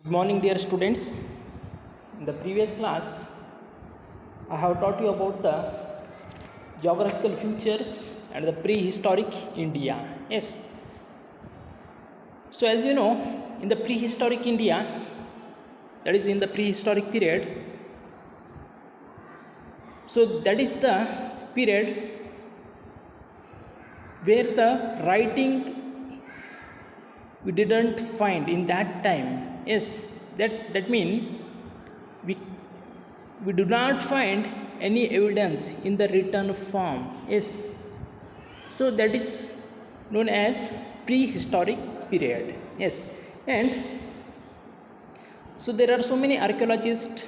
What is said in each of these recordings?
Good morning, dear students. In the previous class, I have taught you about the geographical features and the prehistoric India. Yes. So, as you know, in the prehistoric India, that is in the prehistoric period, so that is the period where the writing we didn't find in that time. Yes, that means we we do not find any evidence in the written form. Yes, so that is known as prehistoric period. Yes, and so there are so many archaeologists,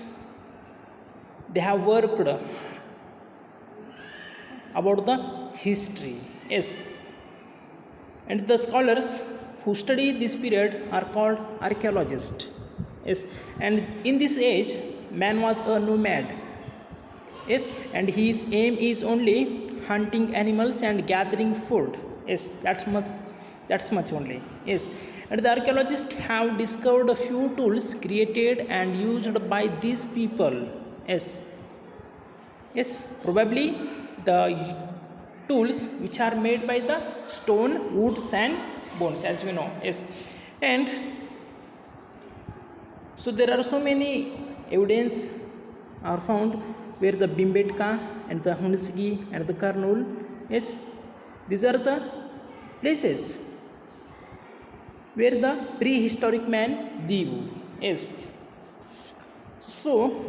they have worked about the history. Yes, and the scholars who study this period are called archaeologists. Yes, and in this age man was a nomad. Yes, and his aim is only hunting animals and gathering food. Yes, that's much only. Yes, and the archaeologists have discovered a few tools created and used by these people. Yes, yes, probably the tools which are made by the stone, woods and bones, as we know. Yes, and so there are so many evidence are found where the Bhimbetka and the Hunsgi and the Karnool, yes, these are the places where the prehistoric man live. Yes, so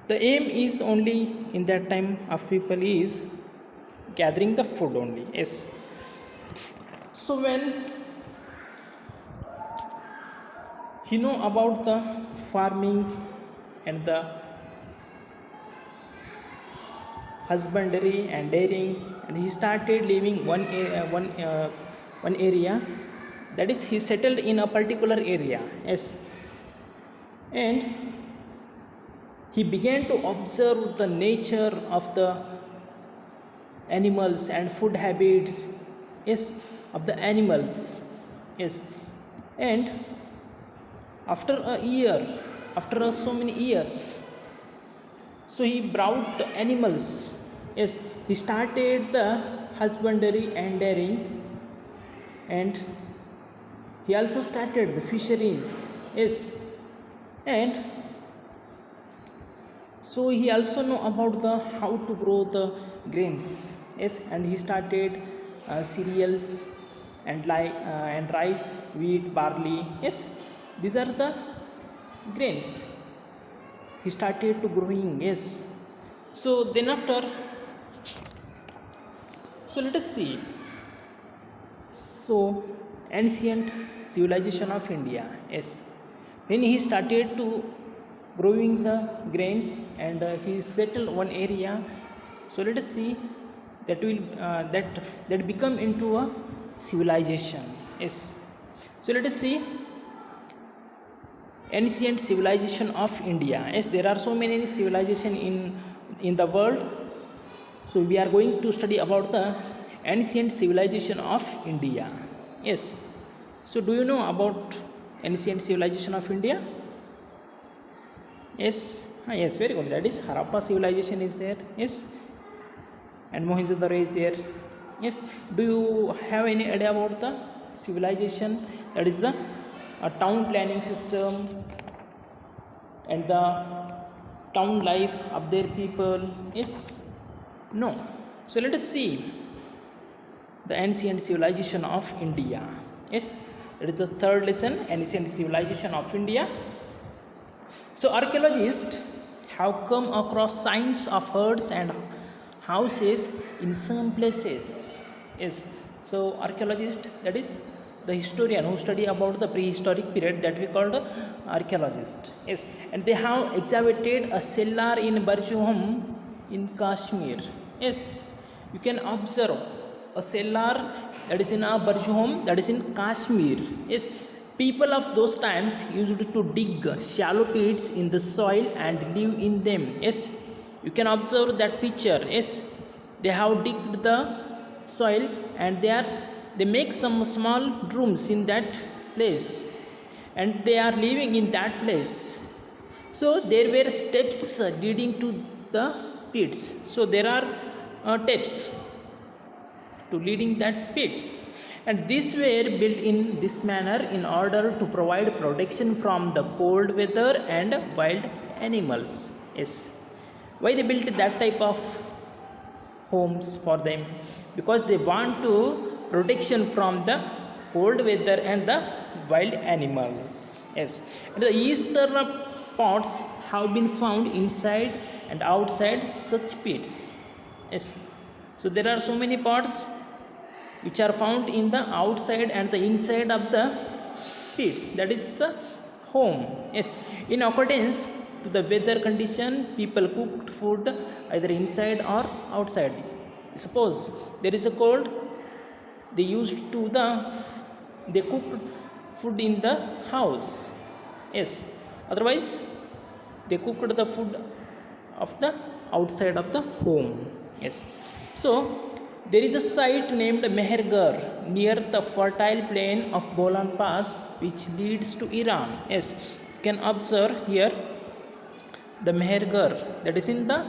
the aim is only in that time of people is gathering the food only. Yes, so when he know about the farming and the husbandry and dairying, and he started living one area, that is he settled in a particular area. Yes, and he began to observe the nature of the animals and food habits. Yes, of the animals. Yes, and after a year, after so many years, so he brought animals. Yes, he started the husbandry and dairying, and he also started the fisheries. Yes, and so he also know about the how to grow the grains. Yes, and he started cereals and rice, wheat, barley. Yes, these are the grains he started to growing. Yes, so then after, so let us see, so ancient civilization of India. Yes, when he started to growing the grains and he settled one area, so let us see that will that become into a civilization. Yes, so let us see ancient civilization of India. Yes, there are so many civilization in the world, so we are going to study about the ancient civilization of India. Yes, so do you know about ancient civilization of India? Yes, yes, very good. That is Harappa civilization is there. Yes, and Mohenjo-daro is there. Yes, do you have any idea about the civilization? That is the town planning system and the town life of their people. Yes, no. So let us see the ancient civilization of India. Yes, that is the third lesson, ancient civilization of India. So archaeologists have come across signs of herds and houses in some places. Yes, so archaeologist, that is the historian who study about the prehistoric period, that we called archaeologist. Yes, and they have excavated a cellar in Barjuham in Kashmir. Yes, you can observe a cellar that is in a Barjuham, that is in Kashmir. Yes, people of those times used to dig shallow pits in the soil and live in them. Yes, you can observe that picture. Yes, they have digged the soil and they make some small rooms in that place, and they are living in that place. So there were steps leading to the pits. So there are steps to leading that pits, and these were built in this manner in order to provide protection from the cold weather and wild animals. Yes, why they built that type of homes for them? Because they want to protection from the cold weather and the wild animals. Yes, and the eastern pots have been found inside and outside such pits. Yes, so there are so many pots which are found in the outside and the inside of the pits, that is the home. Yes, in accordance to the weather condition, people cooked food either inside or outside. Suppose there is a cold, they used to they cooked food in the house. Yes, otherwise they cooked the food of the outside of the home. Yes, so there is a site named Mehergarh near the fertile plain of Bolan Pass, which leads to Iran. Yes, you can observe here the Mehergarh, that is in the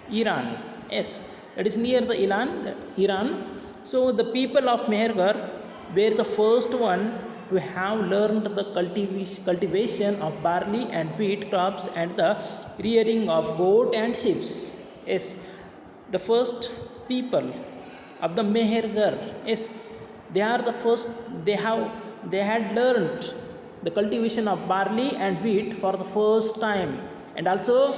Iran. Yes, that is near the Iran. So the people of Mehergarh were the first one to have learned the cultivation of barley and wheat crops and the rearing of goat and sheep. Yes, the first people of the Mehergarh, yes, they are the first. They had learned the cultivation of barley and wheat for the first time, and also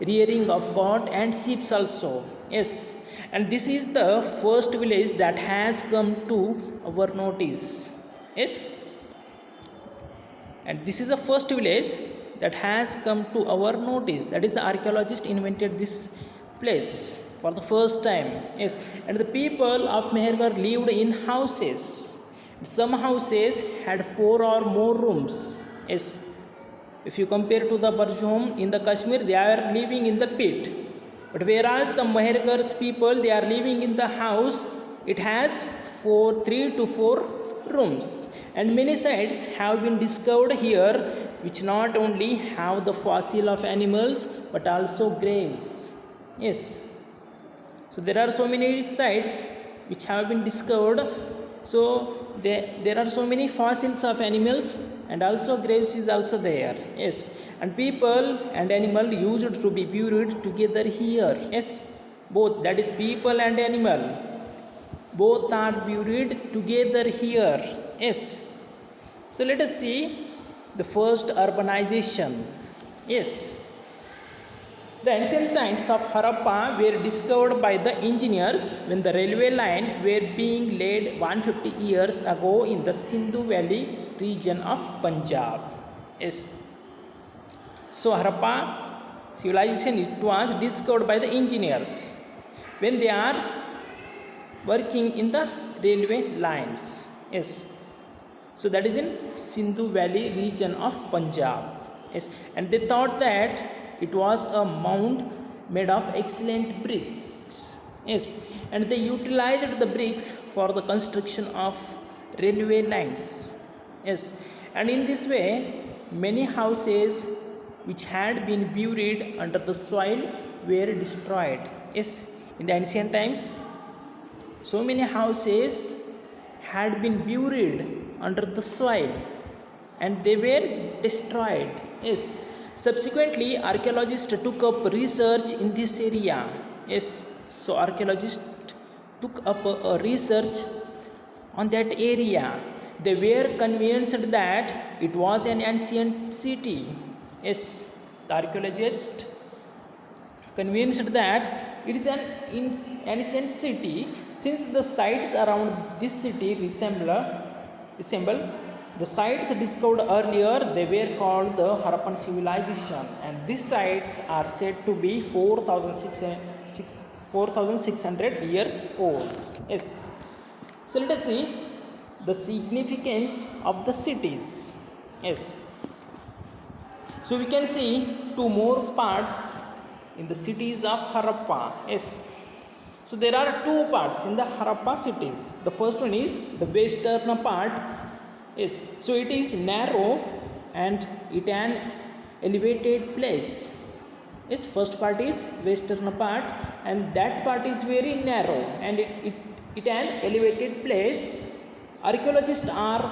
rearing of goat and sheep also. Yes, and this is the first village that has come to our notice. Yes, and this is the first village that has come to our notice. That is, the archaeologist invented this place for the first time. Yes, and the people of Mehergarh lived in houses. Some houses had 4 or more rooms. Yes, if you compare to the Barjom in the Kashmir, they are living in the pit, but whereas the Mehergarh's people, they are living in the house. It has 3 to 4 rooms, and many sites have been discovered here which not only have the fossil of animals but also graves. Yes, so there are so many sites which have been discovered. So there are so many fossils of animals, and also graves is also there. Yes, and people and animal used to be buried together here. Yes, both, that is people and animal, both are buried together here. Yes, so let us see the first urbanization. Yes, the ancient sites of Harappa were discovered by the engineers when the railway line were being laid 150 years ago in the Sindhu Valley region of Punjab. Yes, so Harappa civilization, it was discovered by the engineers when they are working in the railway lines. Yes, so that is in Sindhu Valley region of Punjab. Yes, and they thought that it was a mound made of excellent bricks. Yes, and they utilized the bricks for the construction of railway lines. Yes, and in this way many houses which had been buried under the soil were destroyed. Yes, in the ancient times, so many houses had been buried under the soil and they were destroyed. Yes, subsequently archaeologists took up research in this area. Yes, so archaeologists took up a research on that area. They were convinced that it was an ancient city. Yes, the archaeologists convinced that it is an ancient city, since the sites around this city resemble the sites discovered earlier. They were called the Harappan civilization, and these sites are said to be 4,600 years old. Yes, so let us see the significance of the cities. Yes, so we can see 2 more parts in the cities of Harappa. Yes, so there are 2 parts in the Harappa cities. The first one is the western part, Yes, so it is narrow and it an elevated place. Yes, first part is western part and that part is very narrow and it an elevated place. Archaeologists are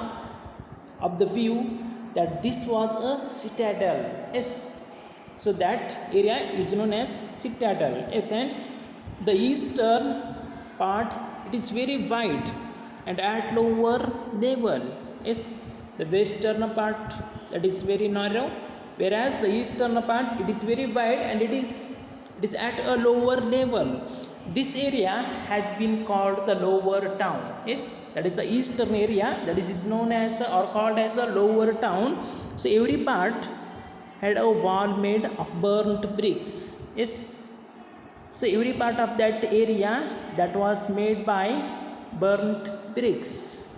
of the view that this was a citadel. Yes, so that area is known as citadel. Yes, and the eastern part it is very wide and at lower level. Yes, the western part that is very narrow, whereas the eastern part it is very wide and it is at a lower level. This area has been called the lower town. Yes, that is the eastern area that is known as the or called as the lower town. So every part had a wall made of burnt bricks. Yes, so every part of that area that was made by burnt bricks.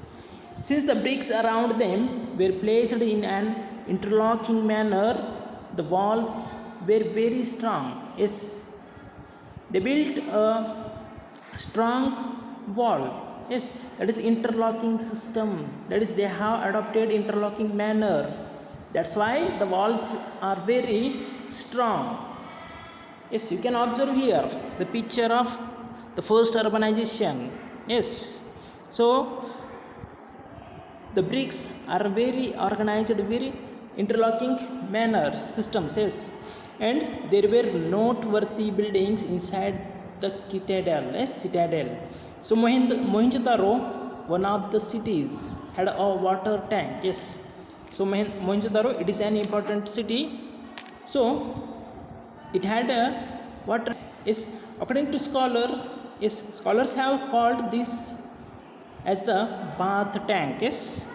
Since the bricks around them were placed in an interlocking manner, the walls were very strong. Yes, they built a strong wall. Yes, that is interlocking system. That is they have adopted interlocking manner. That's why the walls are very strong. Yes, you can observe here the picture of the first urbanization. Yes, so the bricks are very organized, very interlocking manner systems. Yes, and there were noteworthy buildings inside the citadel. Yes, citadel. So Mohenjo-daro, one of the cities, had a water tank. Yes, so Mohenjo-daro it is an important city. So it had a water. Yes, according to yes, scholars have called this as the bath tank. Yes,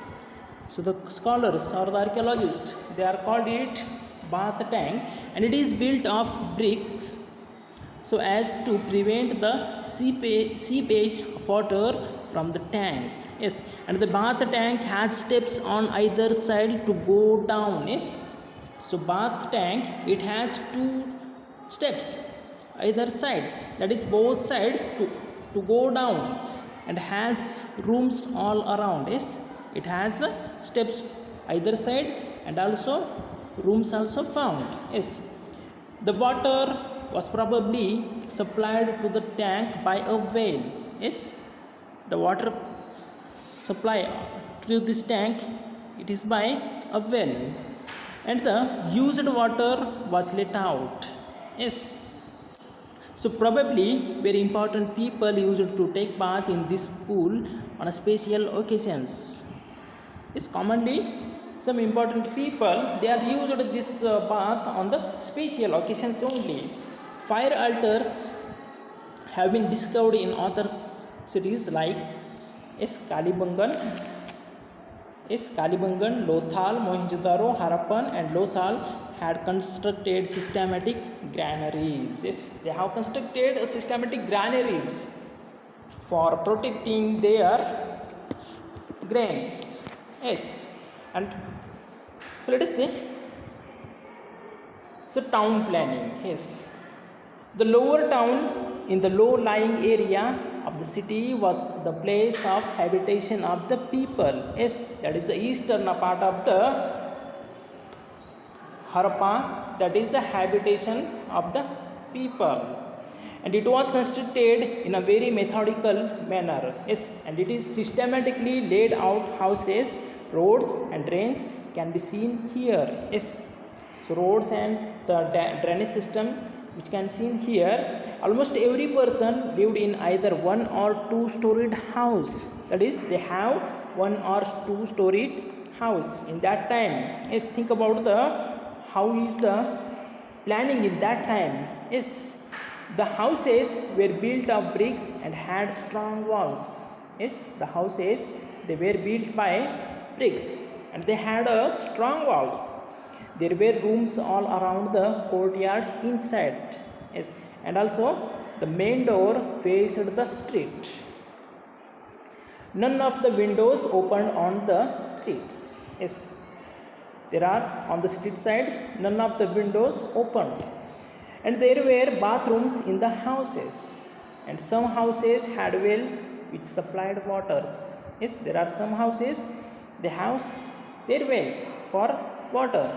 so the scholars or the archaeologists they are called it bath tank and it is built of bricks so as to prevent the seepage of water from the tank. Yes, and the bath tank has steps on either side to go down. Yes, so bath tank it has two steps either sides, that is both side to go down, and has rooms all around. Yes, it has steps either side and also rooms also found. Yes, the water was probably supplied to the tank by a well. Yes, the water supply to this tank it is by a well and the used water was let out. Yes, so probably very important people used to take bath in this pool on a special occasions. Yes, commonly some important people they are used this bath on the special occasions only. Fire altars have been discovered in other cities like Kalibangan, Lothal, Mohenjo-daro, Harappan and Lothal had constructed systematic granaries. Yes, they have constructed systematic granaries for protecting their grains. Yes, and so let us say so town planning. Yes, the lower town in the low lying area of the city was the place of habitation of the people. Yes, that is the eastern part of the Harappa, that is the habitation of the people, and it was constructed in a very methodical manner. Yes, and it is systematically laid out. Houses, roads and drains can be seen here. Yes, so roads and the drainage system which can seen here. Almost every person lived in either one or two storied house, that is they have one or two storied house in that time. Yes, think about the how is the planning in that time. Yes, the houses were built of bricks and had strong walls. Yes, the houses they were built by bricks and they had a strong walls. There were rooms all around the courtyard inside. Yes, and also the main door faced the street. None of the windows opened on the streets. Yes, there are on the street sides none of the windows opened, and there were bathrooms in the houses, and some houses had wells which supplied waters. Yes, there are some houses they have their wells for water.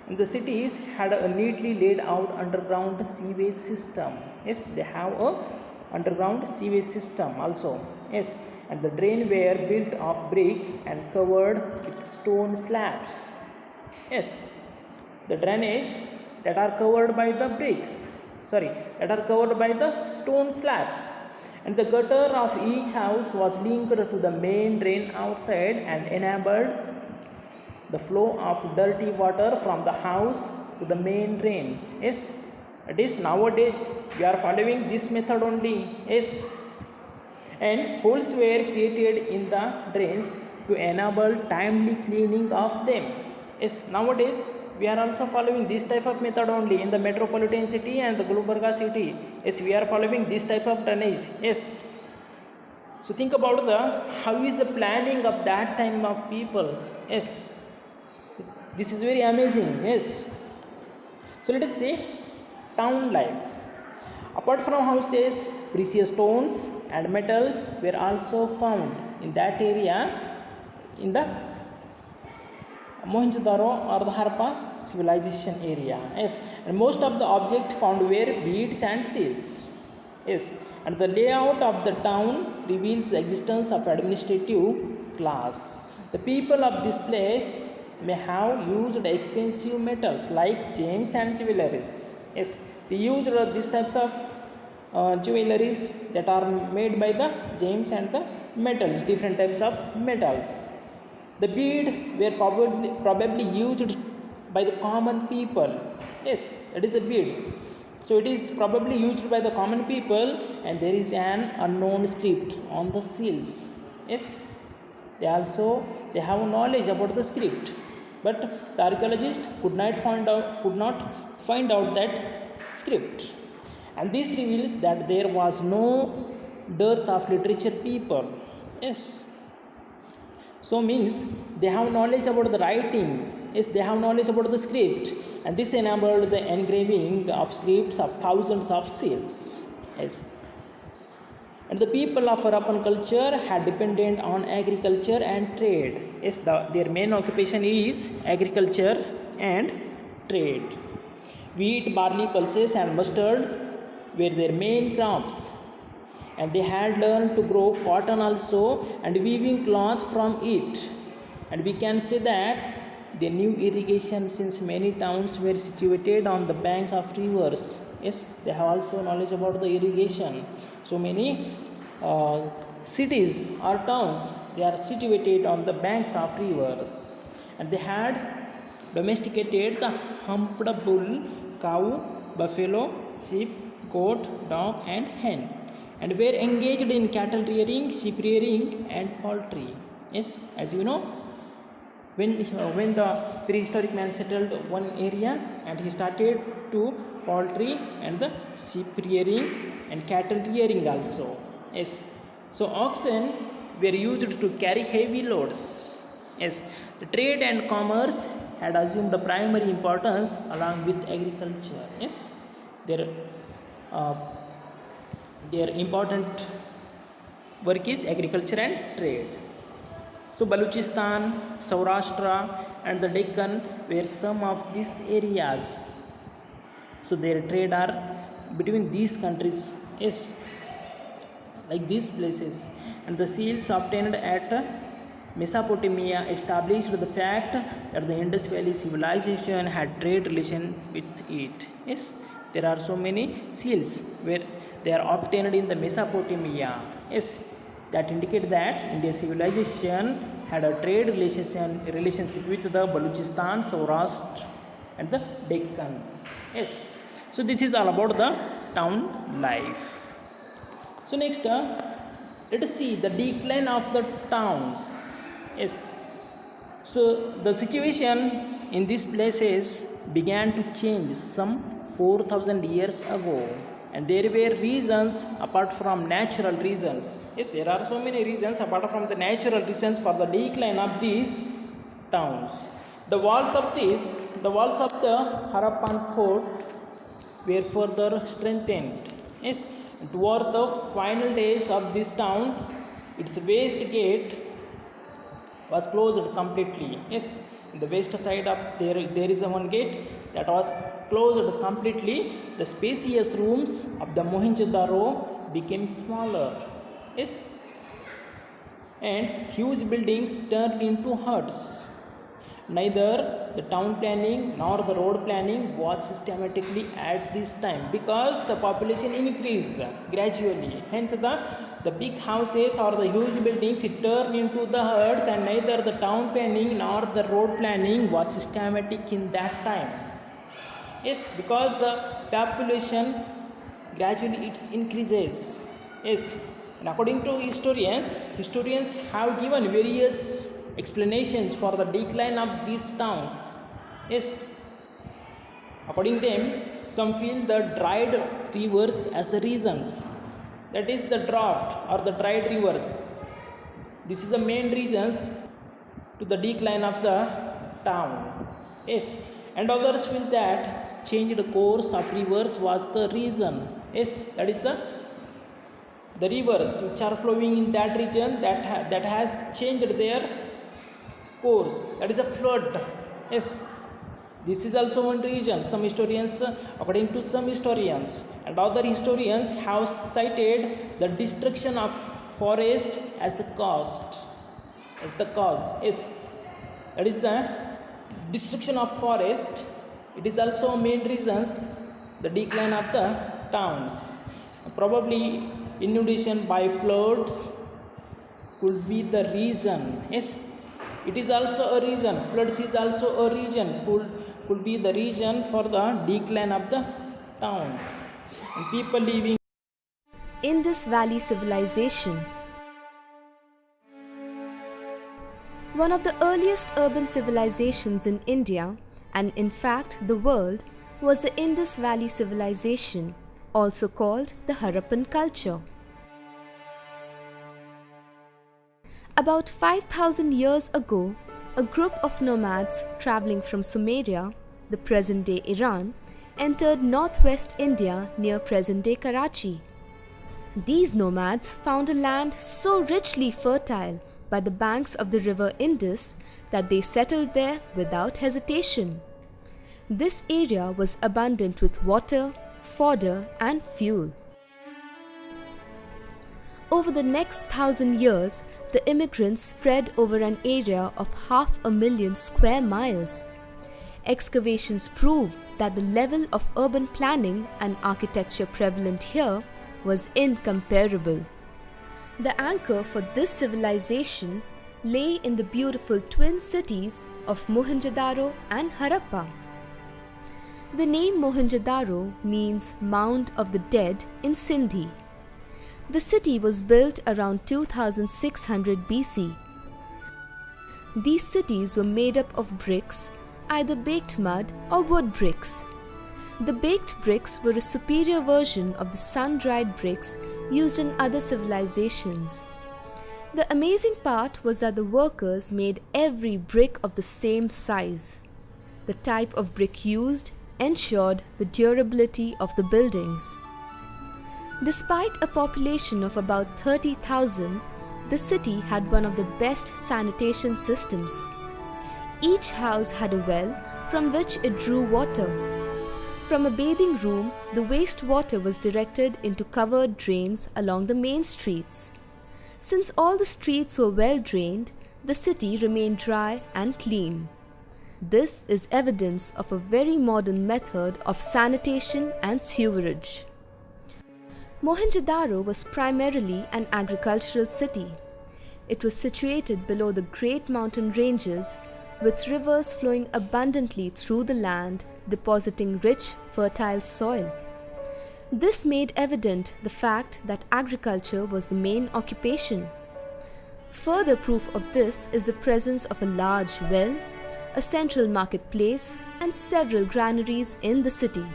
And the cities had a neatly laid out underground sewage system. Yes, they have a underground sewage system also. Yes, and the drain were built of brick and covered with stone slabs. Yes, the drainage that are covered by the bricks, that are covered by the stone slabs. And the gutter of each house was linked to the main drain outside and enabled the flow of dirty water from the house to the main drain. Yes, it is nowadays we are following this method only. Yes, and holes were created in the drains to enable timely cleaning of them. Yes, nowadays we are also following this type of method only in the metropolitan city and the Gulbarga city. Yes, we are following this type of drainage. Yes, so think about the how is the planning of that time of peoples. Yes, this is very amazing. Yes, so let us say town life. Apart from houses, precious stones and metals were also found in that area in the Mohenjo-daro or the Harappa civilization area. Yes, and most of the objects found were beads and seals. Yes, and the layout of the town reveals the existence of administrative class. The people of this place may have used expensive metals like gems and jewelries. Yes, they used these types of jewelries that are made by the gems and the metals, different types of metals. The bead were probably used by the common people. Yes, it is a bead. So it is probably used by the common people, and there is an unknown script on the seals. Yes, they have knowledge about the script, but the archaeologist could not find out that script. And this reveals that there was no dearth of literature people. Yes, so means they have knowledge about the writing. Yes, they have knowledge about the script, and this enabled the engraving of scripts of thousands of seals. Yes, and the people of Harappan culture had depended on agriculture and trade. Yes, their main occupation is agriculture and trade. Wheat, barley, pulses and mustard were their main crops, and they had learned to grow cotton also and weaving cloth from it. And we can say that they knew irrigation since many towns were situated on the banks of rivers. Yes, they have also knowledge about the irrigation. So many cities or towns, they are situated on the banks of rivers, and they had domesticated the humped bull, cow, buffalo, sheep, goat, dog and hen, and were engaged in cattle rearing, sheep rearing and poultry. Yes, as you know, when the prehistoric man settled one area, and he started to poultry and the sheep rearing and cattle rearing also. Yes, so oxen were used to carry heavy loads. Yes, the trade and commerce had assumed the primary importance along with agriculture. Yes, their important work is agriculture and trade. So Baluchistan, Saurashtra and the Deccan were some of these areas. So their trade are between these countries. Yes, like these places. And the seals obtained at Mesopotamia established the fact that the Indus Valley civilization had trade relation with it. Yes, there are so many seals where they are obtained in the Mesopotamia. Yes, that indicate that Indian civilization had a trade relationship with the Baluchistan, Saurashtra and the Deccan. Yes, so this is all about the town life. So next let us see the decline of the towns. Yes, so the situation in these places began to change some 4,000 years ago, and there were reasons apart from natural reasons. Yes, there are so many reasons apart from the natural reasons for the decline of these towns. The walls of the Harappan fort were further strengthened. Yes, toward the final days of this town, its west gate was closed completely. Yes, in the west side of there is a one gate that was closed completely. The spacious rooms of the Mohenjo-daro became smaller. Yes, and huge buildings turned into huts. Neither the town planning nor the road planning was systematically at this time because the population increased gradually. Hence, the big houses or the huge buildings it turned into the huts, and neither the town planning nor the road planning was systematic in that time. Yes, because the population gradually it increases. Yes, and according to historians have given various explanations for the decline of these towns. Yes, according to them, some feel the dried rivers as the reasons. That is the drought or the dried rivers. This is the main reasons to the decline of the town. Yes, and others feel that changed course of rivers was the reason. Yes, that is the rivers which are flowing in that region that has changed their course. That is a flood. Yes, this is also one reason. Some historians, according to some historians and other historians, have cited the destruction of forest as the cause. Yes, that is the destruction of forest. It is also main reasons the decline of the towns. Probably inundation by floods could be the reason. Yes, it is also a reason. Floods is also a reason. Could be the reason for the decline of the towns and people living. Indus Valley Civilization. One of the earliest urban civilizations in India, and in fact the world, was the Indus Valley Civilization, also called the Harappan culture. About 5,000 years ago, a group of nomads traveling from Sumeria, the present-day Iran, entered northwest India near present-day Karachi. These nomads found a land so richly fertile by the banks of the river Indus that they settled there without hesitation. This area was abundant with water, fodder, and fuel. Over the next 1,000 years, the immigrants spread over an area of 500,000 square miles. Excavations proved that the level of urban planning and architecture prevalent here was incomparable. The anchor for this civilization lay in the beautiful twin cities of Mohenjo-daro and Harappa. The name Mohenjo-daro means Mound of the Dead in Sindhi. The city was built around 2600 BC. These cities were made up of bricks, either baked mud or wood bricks. The baked bricks were a superior version of the sun-dried bricks used in other civilizations. The amazing part was that the workers made every brick of the same size. The type of brick used ensured the durability of the buildings. Despite a population of about 30,000, the city had one of the best sanitation systems. Each house had a well from which it drew water. From a bathing room, the wastewater was directed into covered drains along the main streets. Since all the streets were well drained, the city remained dry and clean. This is evidence of a very modern method of sanitation and sewerage. Mohenjo-daro was primarily an agricultural city. It was situated below the great mountain ranges, with rivers flowing abundantly through the land, depositing rich, fertile soil. This made evident the fact that agriculture was the main occupation. Further proof of this is the presence of a large well, a central marketplace, and several granaries in the city.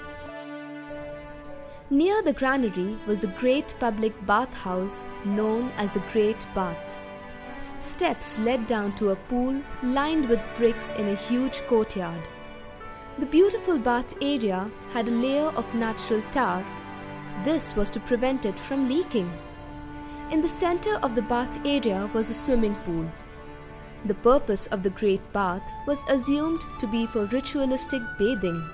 Near the granary was the great public bathhouse known as the Great Bath. Steps led down to a pool lined with bricks in a huge courtyard. The beautiful bath area had a layer of natural tar. This was to prevent it from leaking. In the center of the bath area was a swimming pool. The purpose of the Great Bath was assumed to be for ritualistic bathing.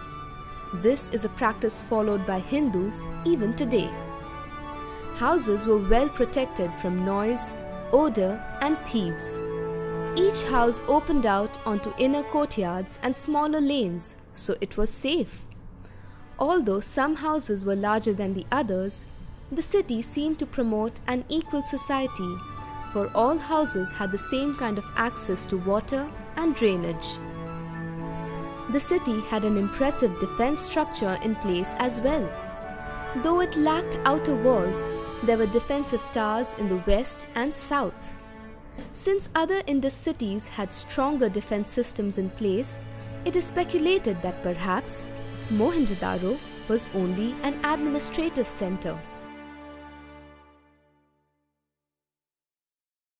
This is a practice followed by Hindus even today. Houses were well protected from noise, odor, and thieves. Each house opened out onto inner courtyards and smaller lanes, so it was safe. Although some houses were larger than the others, the city seemed to promote an equal society, for all houses had the same kind of access to water and drainage. The city had an impressive defense structure in place as well. Though it lacked outer walls, there were defensive towers in the west and south. Since other Indus cities had stronger defense systems in place, it is speculated that perhaps Mohenjo-daro was only an administrative center.